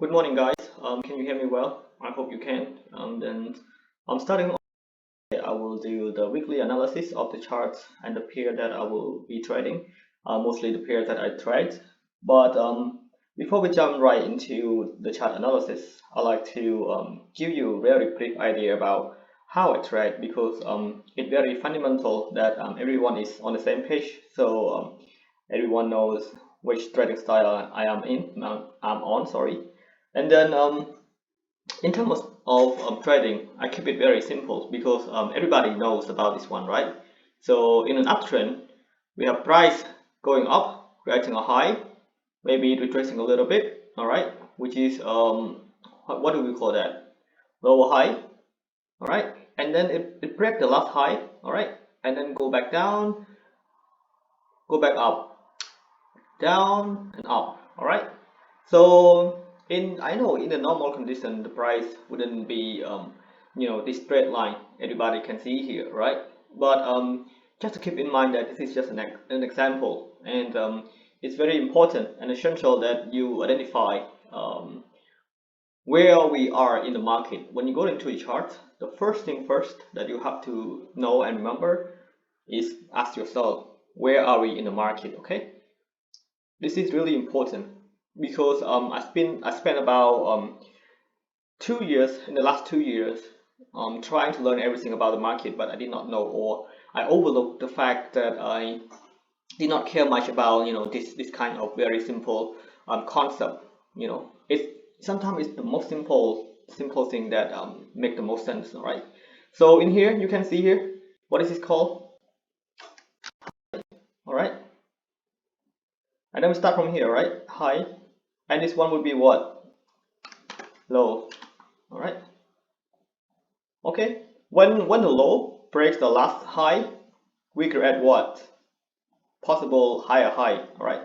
Good morning, guys. Can you hear me well? I hope you can. Then I'm starting. I will do the weekly analysis of the charts and the pair that I will be trading. Mostly the pair that I trade. But before we jump right into the chart analysis, I'd like to give you a very brief idea about how I trade because it's very fundamental that everyone is on the same page. So everyone knows which trading style I am in. I'm on. Sorry. And then in terms of trading, I keep it very simple because everybody knows about this one, right? So in an uptrend, we have price going up, creating a high, maybe retracing a little bit, all right, which is what do we call that? Lower high, all right, and then it break the last high, all right, and then go back down, go back up, down and up, all right. So I know in a normal condition the price wouldn't be this straight line everybody can see here, right? But just to keep in mind that this is just an example, and it's very important and essential that you identify where we are in the market. When you go into a chart, the first thing first that you have to know and remember is ask yourself, where are we in the market? Okay, this is really important because I spent about 2 years in the last 2 years trying to learn everything about the market, but I did not know, or I overlooked the fact that I did not care much about this kind of very simple concept. It's sometimes it's the most simple thing that make the most sense. All right. So in here you can see here what is this called? All right. And then we start from here, right? High, and this one would be what? Low. All right. Okay. When the low breaks the last high, we create what? Possible higher high. All right.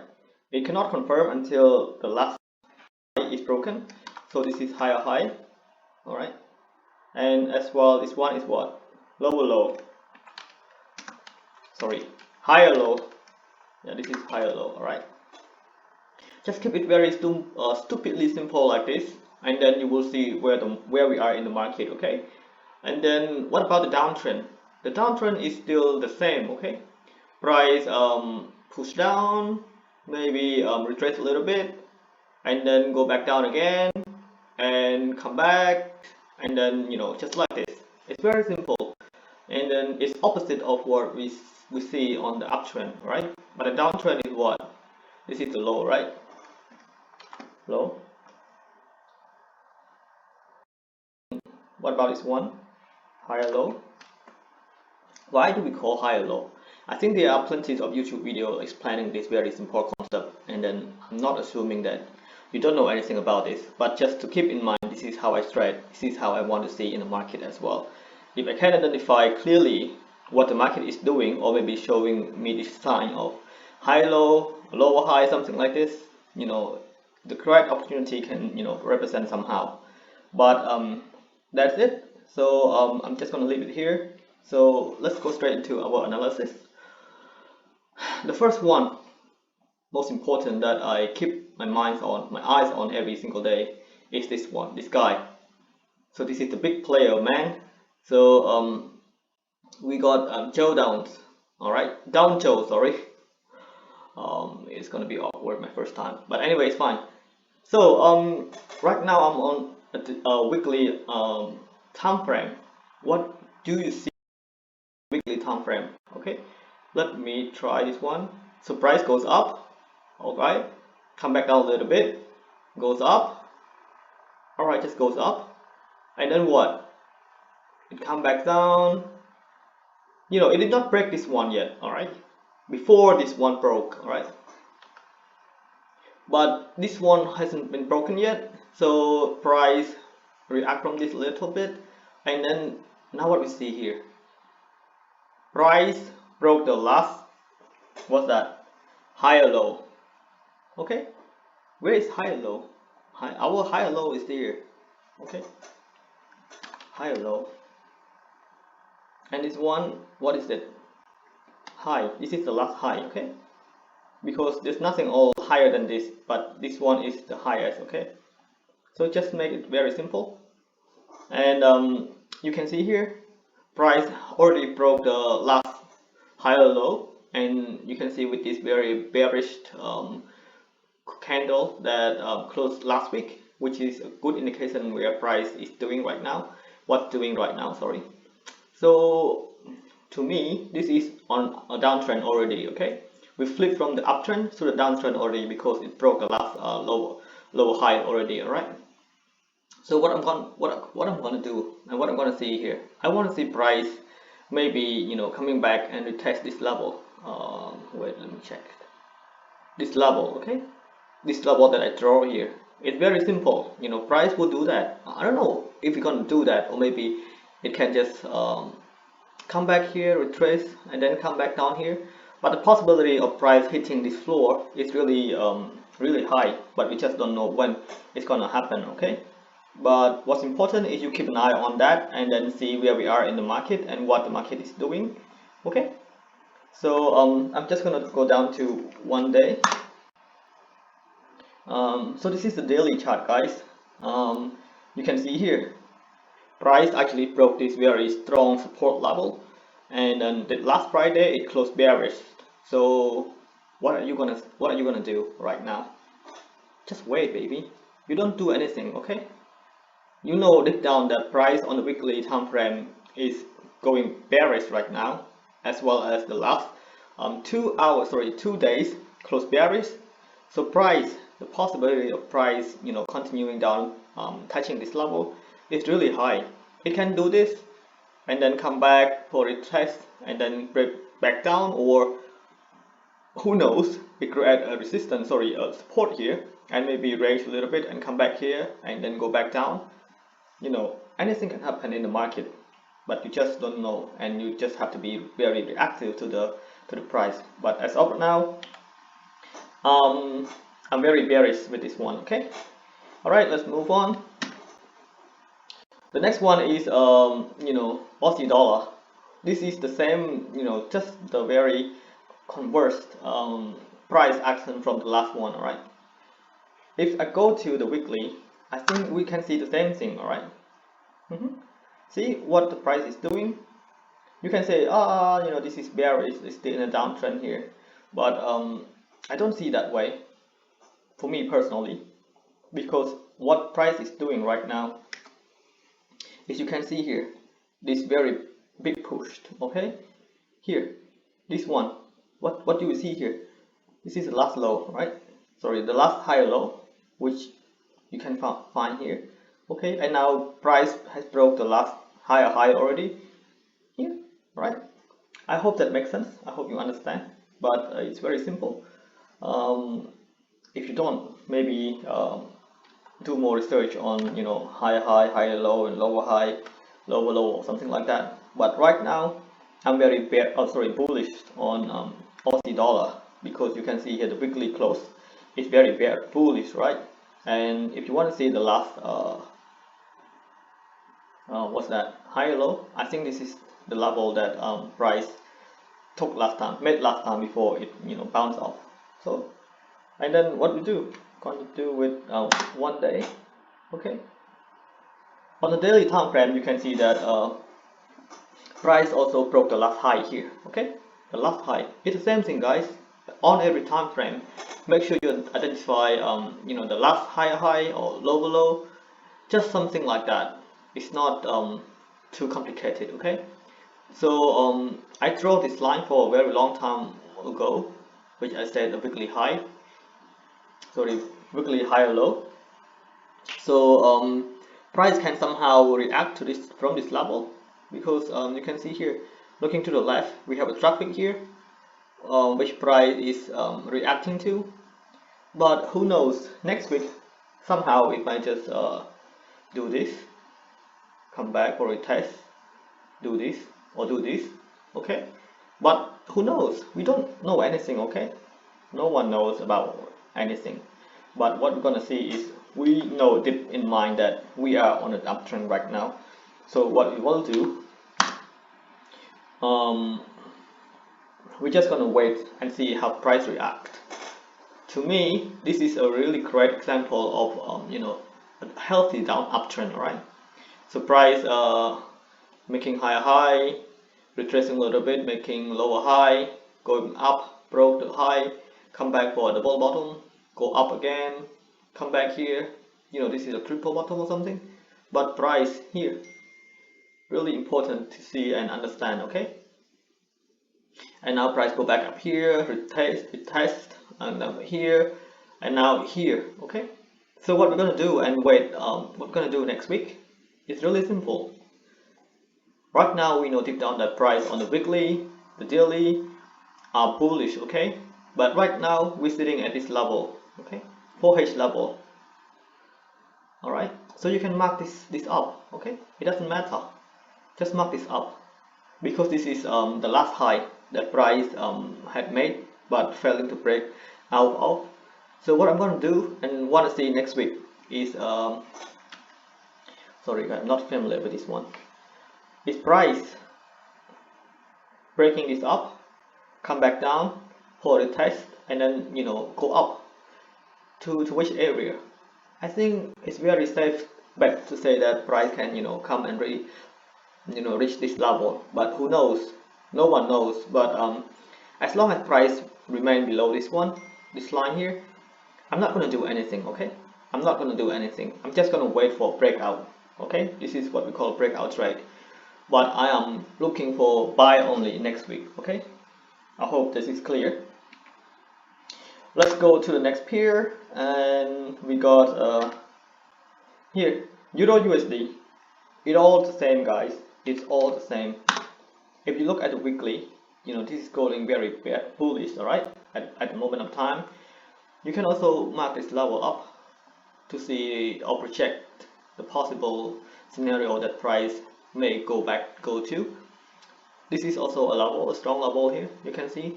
It cannot confirm until the last high is broken. So this is higher high. All right. And as well, this one is what? Lower low. Sorry, higher low. Yeah, this is higher low. All right. Just keep it very stupidly simple like this, and then you will see where we are in the market. Okay. And then what about the downtrend? The downtrend is still the same. Okay. Price push down, maybe retrace a little bit, and then go back down again, and come back, and then just like this. It's very simple, and then it's opposite of what we see on the uptrend, right? But the downtrend is what? This is the low, right? Low. What about this one? Higher low. Why do we call higher low? I think there are plenty of YouTube videos explaining this very simple concept, and then I'm not assuming that you don't know anything about this, but just to keep in mind, this is how I trade, this is how I want to see in the market as well. If I can identify clearly what the market is doing, or maybe showing me this sign of high low, lower high, something like this, the correct opportunity can represent somehow. But that's it. So I'm just gonna leave it here. So let's go straight into our analysis. The first one, most important, that I keep my eyes on every single day is this one, this guy. So this is the big player, man. So we got Joe Downs. All right, Down Joe. Sorry. It's gonna be awkward my first time, but anyway, it's fine. So right now I'm on a weekly time frame. What do you see weekly time frame? Okay, let me try this one. So price goes up, alright, come back down a little bit, goes up, alright, just goes up, and then what? It come back down. It did not break this one yet, alright, before this one broke, alright, but this one hasn't been broken yet, so price react from this a little bit, and then now what we see here, price broke the last, what's that, higher low. Okay, where is higher low? Our higher low is there. Okay, higher low, and this one, what is it? High. This is the last high. Okay, because there's nothing all higher than this, but this one is the highest. Okay, So just make it very simple. And you can see here, price already broke the last higher low, and you can see with this very bearish candle that closed last week, which is a good indication where price is doing right now, what's doing right now, sorry. So to me, this is on a downtrend already. Okay, we flip from the uptrend to the downtrend already because it broke the last lower high already. All right. So what I'm gonna do and what I'm gonna see here, I want to see price maybe coming back and retest this level. Wait, let me check this level. Okay, this level that I draw here. It's very simple. Price will do that. I don't know if it's gonna do that, or maybe it can just come back here, retrace, and then come back down here. But the possibility of price hitting this floor is really high, but we just don't know when it's gonna happen. Okay, but what's important is you keep an eye on that and then see where we are in the market and what the market is doing. Okay, so I'm just gonna go down to 1 day. So this is the daily chart, guys. You can see here price actually broke this very strong support level, and then the last Friday it closed bearish. So what are you gonna do right now? Just wait, baby. You don't do anything. Okay, deep down that price on the weekly time frame is going bearish right now, as well as the last 2 days closed bearish. So the possibility of price continuing down, touching this level is really high. It can do this and then come back for a test and then break back down, or who knows, it create a resistance, a support here, and maybe range a little bit and come back here and then go back down. Anything can happen in the market, but you just don't know, and you just have to be very reactive to the price. But as of now, I'm very bearish with this one. Okay, all right, let's move on. The next one is Aussie dollar. This is the same, just the very converse price action from the last one. All right, if I go to the weekly, I think we can see the same thing. All right. See what the price is doing. You can say, this is bearish, it's still in a downtrend here, but I don't see that way for me personally, because what price is doing right now is, you can see here, this very big push. Okay, here, this one, what do you see here? This is the last low, right? Sorry, the last higher low, which you can find here. Okay, and now price has broke the last higher high already here, right? I hope that makes sense. I hope you understand, but it's very simple. If you don't, maybe do more research on higher high, higher low, and lower high, lower low, or something like that. But right now I'm very bullish on Aussie dollar, because you can see here the weekly close is very bullish, right? And if you want to see the last what's that, higher low, I think this is the level that price took made last time before it bounced off. So, and then what we do, going to do with 1 day. Okay, on the daily time frame you can see that price also broke the last high here. Okay, the last high, it's the same thing, guys. On every time frame, make sure you identify the last higher high or lower low, just something like that. It's not too complicated. Okay, so I draw this line for a very long time ago, which I said the weekly high, weekly high or low. So price can somehow react to this from this level, because you can see here, looking to the left, we have a traffic here, which price is reacting to. But who knows, next week somehow it might just do this, come back for a test, do this or do this. Okay, but who knows, we don't know anything. Okay, no one knows about anything, but what we're gonna see is, we know deep in mind that we are on an uptrend right now. So what we will do, we're just gonna wait and see how price react. To me, this is a really great example of a healthy down uptrend, right? So price making higher high, retracing a little bit, making lower high, going up, broke the high, come back for a double bottom, go up again, come back here. This is a triple bottom or something, but price here, really important to see and understand, okay? And now price go back up here, retest, and then here, and now here, okay? So what we're gonna do and wait, what we're gonna do next week is really simple. Right now we know deep down that price on the weekly, the daily are bullish, okay? But right now we're sitting at this level, okay? 4H level. Alright, so you can mark this up, okay? It doesn't matter. Just mark this up. Because this is the last high that price had made but failing to break out of. So what I'm gonna do and want to see next week is sorry, I'm not familiar with this one. Is price breaking this up, come back down, hold a test, and then go up to which area? I think it's very safe bet to say that price can come and really reach this level, but who knows? No one knows. But as long as price remain below this line here, I'm not gonna do anything, okay? I'm not gonna do anything. I'm just gonna wait for breakout, okay? This is what we call breakout trade. But I am looking for buy only next week, okay? I hope this is clear. Let's go to the next pair, and we got here Euro USD. It's all the same, guys. It's all the same. If you look at the weekly, this is going very bullish, all right? At the moment of time, you can also mark this level up to see or project the possible scenario that price may go to. This is also a level, a strong level here. You can see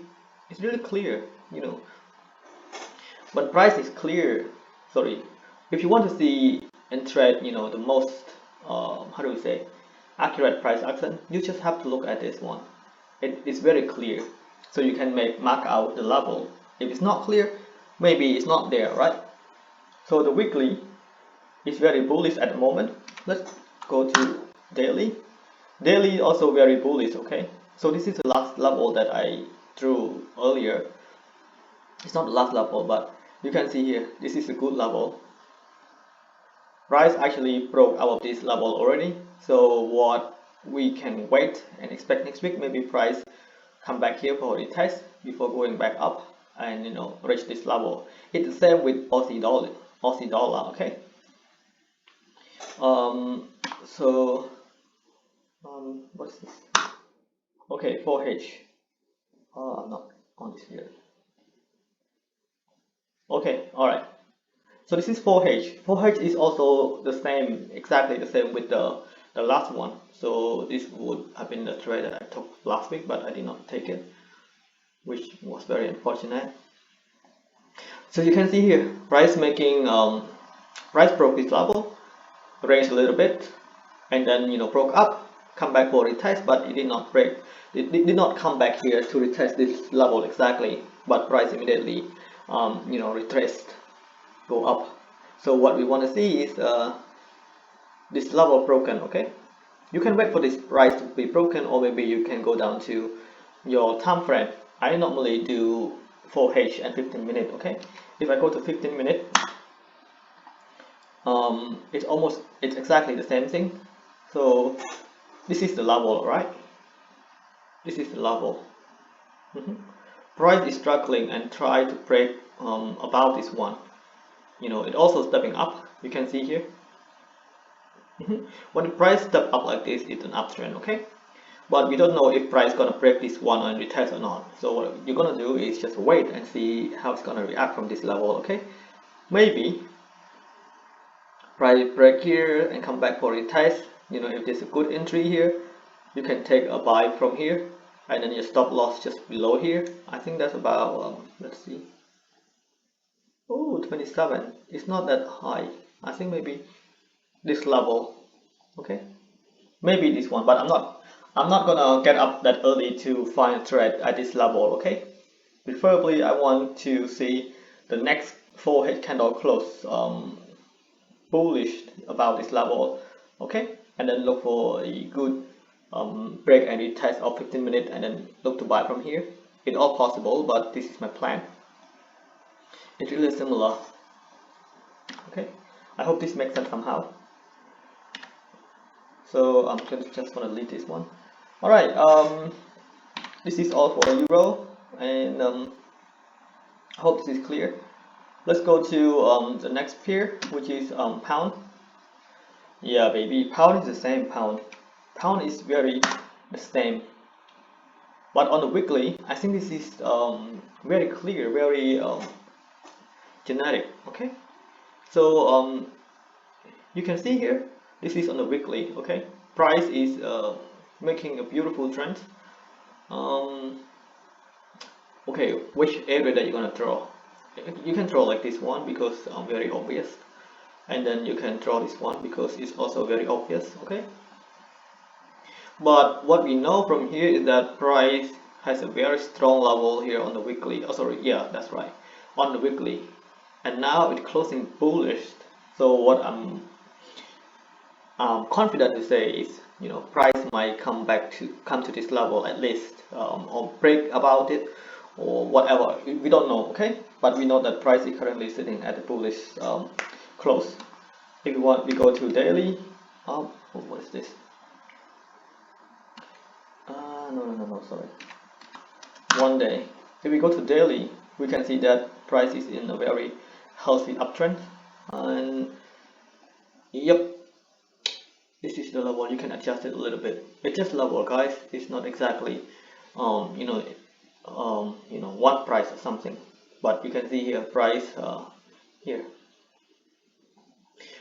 it's really clear, When price is clear, sorry, if you want to see and trade, the most how do we say, accurate price action, you just have to look at this one. It is very clear, so you can mark out the level. If it's not clear, maybe it's not there, right? So the weekly is very bullish at the moment. Let's go to daily. Daily also very bullish, okay? So this is the last level that I drew earlier. It's not the last level, but you can see here, this is a good level. Price actually broke out of this level already. So what we can wait and expect next week, maybe price come back here for the test before going back up and reach this level. It's the same with Aussie dollar, okay? So what's this? Okay, 4H. Not on this here. Okay, all right. So this is 4H. 4H is also the same, exactly the same with the last one. So this would have been the trade that I took last week, but I did not take it, which was very unfortunate. So you can see here, price broke this level, raised a little bit, and then broke up, come back for retest, but it did not break. It did not come back here to retest this level exactly, but price immediately retraced, go up. So what we want to see is this level broken, okay? You can wait for this price to be broken, or maybe you can go down to your time frame. I normally do 4H and 15 minutes, okay? If I go to 15 minutes, it's exactly the same thing. So this is the level, right? This is the level. Price is struggling and try to break above this one. It also stepping up. You can see here. When the price step up like this, it's an uptrend, okay? But we don't know if price gonna break this one and retest or not. So what you're gonna do is just wait and see how it's gonna react from this level, okay? Maybe price break here and come back for retest. If there's a good entry here, you can take a buy from here, and then your stop loss just below here. I think that's about let's see. Oh, 27. It's not that high. I think maybe this level, okay? Maybe this one, but I'm not gonna get up that early to find a trade at this level, okay? Preferably I want to see the next 4H candle close bullish about this level, okay, and then look for a good break and retest of 15 minutes and then look to buy from here. It's all possible, but this is my plan. It's really similar. Okay, I hope this makes sense somehow. So I'm just gonna delete this one. All right, this is all for euro, and I hope this is clear. Let's go to the next pair, which is pound. Yeah, baby, pound is the same pound. Pound is very the same. But on the weekly, I think this is very clear, very generic. Okay, so you can see here, this is on the weekly. Okay, price is making a beautiful trend. Okay, which area that you're gonna draw? You can draw like this one because very obvious, and then you can draw this one because it's also very obvious. Okay, but what we know from here is that price has a very strong level here on the weekly. Oh, sorry, yeah, that's right, on the weekly, and now it's closing bullish. So what I'm confident to say is, price might come to this level at least, or break about it, or whatever. We don't know, okay? But we know that price is currently sitting at the bullish close. If you want, we go to daily. What is this? No, sorry. 1 day. If we go to daily, we can see that price is in a very healthy uptrend, and yep, this is the level. You can adjust it a little bit. It's just level, guys. It's not exactly one price or something, but you can see here price here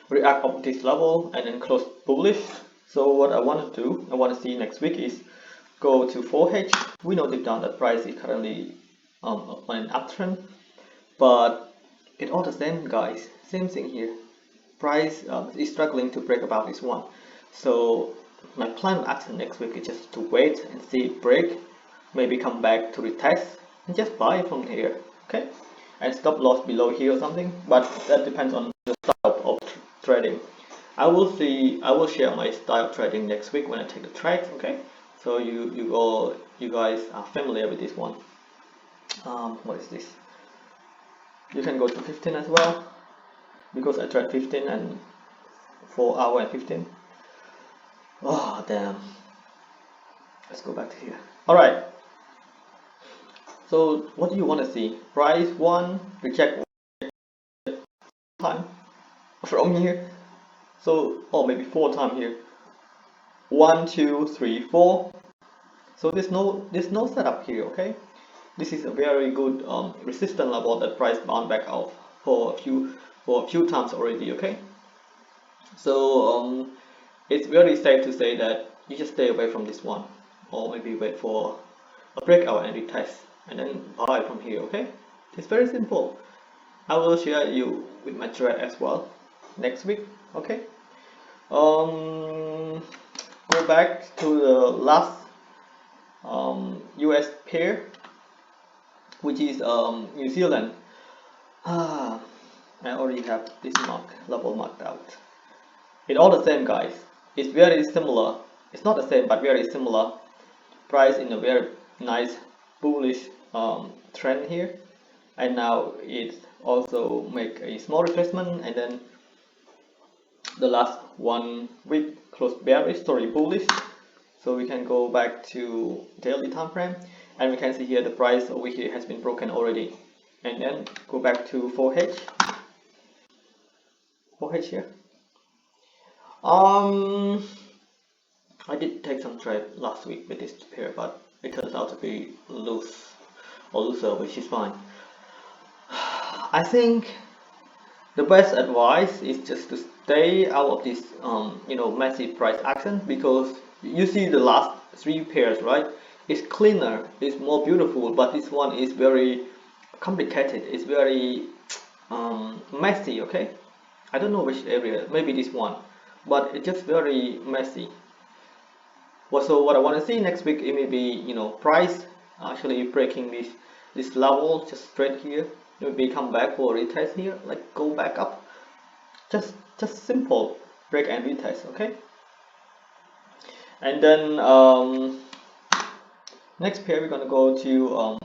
react up this level and then close bullish. So what I want to do, I want to see next week is go to 4H. We know deep down that price is currently on an uptrend, but it's all the same, guys. Same thing here. Price is struggling to break above this one. So my plan of action next week is just to wait and see it break, maybe come back to retest and just buy from here, okay? And stop loss below here or something, but that depends on the style of trading. I will share my style of trading next week when I take the trades, okay? So you guys are familiar with this one. What is this? You can go to 15 as well, because I tried 15 and 4 hour and 15. Oh damn, let's go back to here. All right, so what do you want to see? Price one, reject time from here, so maybe 4 times here. 1 2 3 4. So there's no setup here, okay? This is a very good resistance level that price bound back out for a few times already, okay? So it's very safe to say that you just stay away from this one, or maybe wait for a breakout and retest and then buy from here, okay? It's very simple. I will share you with my trade as well next week, okay? Go back to the last US pair, which is New Zealand. I already have this level marked out. It's all the same, guys. It's very similar. It's not the same, but very similar. Price in a very nice bullish trend here, and now it also make a small retracement, and then the last 1 week closed bearish, sorry, bullish. So we can go back to daily time frame, and we can see here the price over here has been broken already, and then go back to 4H here. I did take some trade last week with this pair, but it turns out to be loser, which is fine. I think the best advice is just to stay out of this massive price action, because you see the last 3 pairs, right? It's cleaner, it's more beautiful, but this one is very complicated, it's very messy, okay? I don't know which area, maybe this one, but it's just very messy. So what I want to see next week, it may be price actually breaking this level just straight here, maybe come back for a retest here, like go back up, just simple break and retest, okay? And then next pair we're gonna go to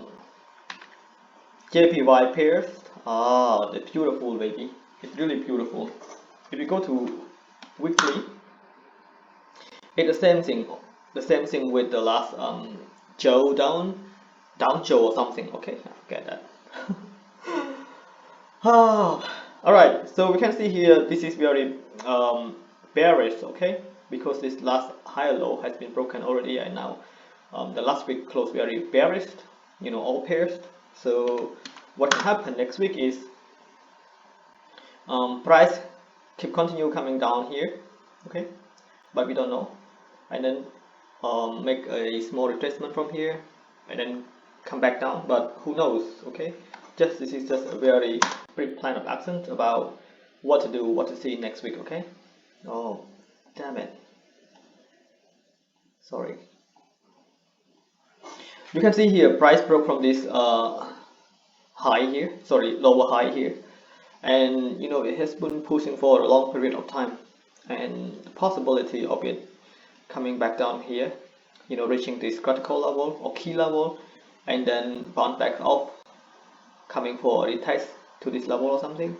JPY pairs. Ah, the beautiful baby. It's really beautiful. If you go to weekly, it's the same thing. The same thing with the last Joe down Joe or something. Okay, I forget that. Ah, all right. So we can see here this is very bearish. Okay, because this last higher low has been broken already, and now the last week closed very bearish. All pairs. So what can happen next week is price continue coming down here, okay, but we don't know, and then make a small retracement from here and then come back down, but who knows, okay? This is just a very brief plan of action about what to do, what to see next week, okay? Oh, damn it, sorry. You can see here price broke from this high here, sorry, lower high here, and it has been pushing for a long period of time, and the possibility of it coming back down here, reaching this critical level or key level, and then bounce back up, coming for a retest to this level or something,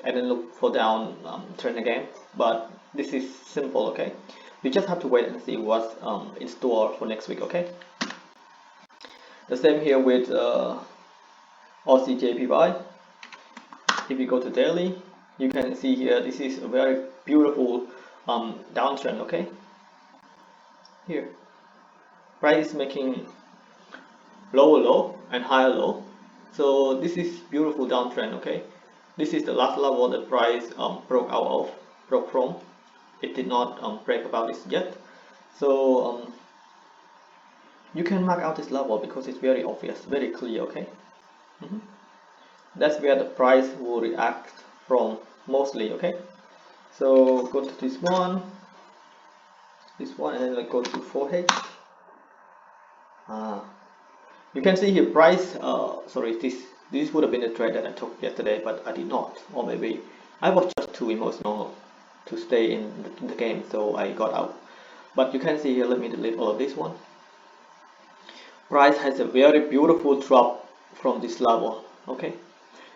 and then look for down trend again. But this is simple, okay? We just have to wait and see what's in store for next week, okay? The same here with Aussie JPY. If you go to daily, you can see here this is a very beautiful downtrend, okay? Here, price is making lower low and higher low, so this is beautiful downtrend, okay? This is the last level that price broke from. It did not break about this yet, so you can mark out this level because it's very obvious, very clear, okay? That's where the price will react from mostly, okay? So go to this one, and then go to 4H. You can see here price, sorry, this would have been the trade that I took yesterday, but I did not, or maybe I was just too emotional to stay in the game, so I got out. But you can see here, let me delete all of this one. Price has a very beautiful drop from this level, okay?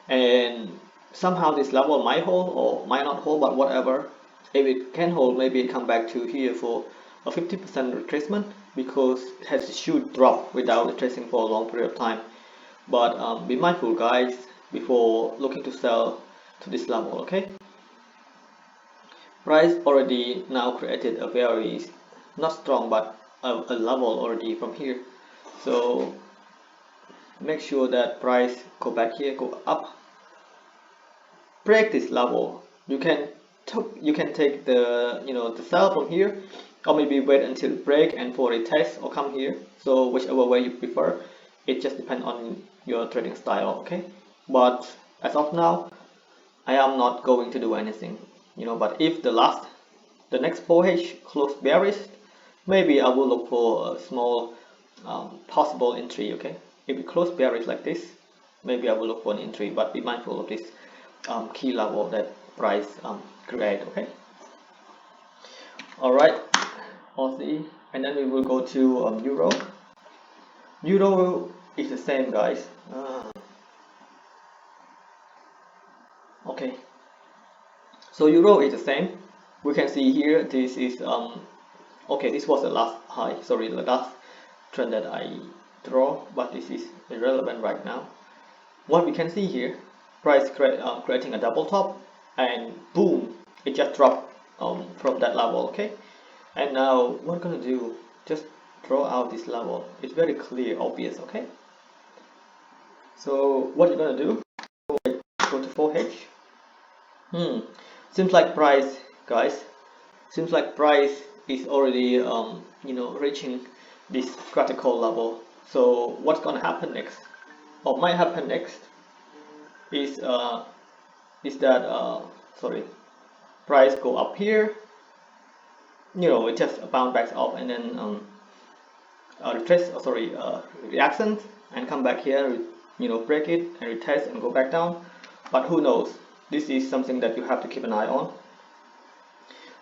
And somehow this level might hold or might not hold, but whatever. If it can hold, maybe it come back to here for a 50% retracement, because it has a huge drop without retracing for a long period of time. But be mindful, guys, before looking to sell to this level, okay? Price already now created a very, not strong, but a level already from here. So make sure that price go back here, go up, break this level. You can take the the sell from here, or maybe wait until break and for a test or come here. So whichever way you prefer, it just depends on your trading style, okay? But as of now, I am not going to do anything, but if the next 4H close bearish, maybe I will look for a small possible entry, okay? If it close bearish like this, maybe I will look for an entry, but be mindful of this key level that price create, okay? All right, Aussie, and then we will go to Euro. Euro is the same, guys. Okay, so Euro is the same. We can see here this is okay, this was the last high, sorry, the last trend that I draw, but this is irrelevant right now. What we can see here, price creating a double top, and boom, it just dropped from that level, okay? And now what I'm gonna do, just draw out this level. It's very clear, obvious, okay? So what you're gonna do, go to 4H. Seems like price, guys, seems like price is already reaching this critical level. So what's gonna happen next, or might happen next, is that sorry, price go up here, it just bounce back up, and then reaction, and come back here, break it and retest and go back down. But who knows, this is something that you have to keep an eye on.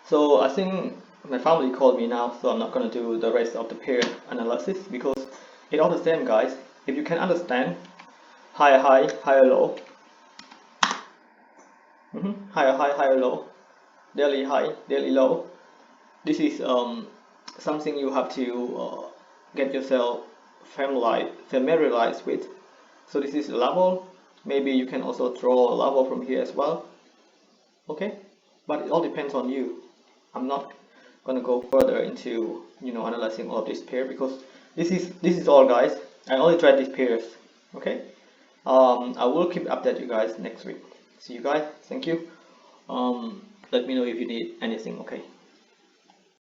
So I think my family called me now, so I'm not going to do the rest of the pair analysis because it's all the same, guys. If you can understand higher high, higher low, higher high, higher low, daily high, daily low, this is something you have to get yourself familiarized with. So this is a level. Maybe you can also draw a level from here as well. Okay, but it all depends on you. I'm not gonna go further into analyzing all of this pair because this is all, guys. I only tried these pairs. Okay, I will keep update you guys next week. See you guys. Thank you. Let me know if you need anything. Okay.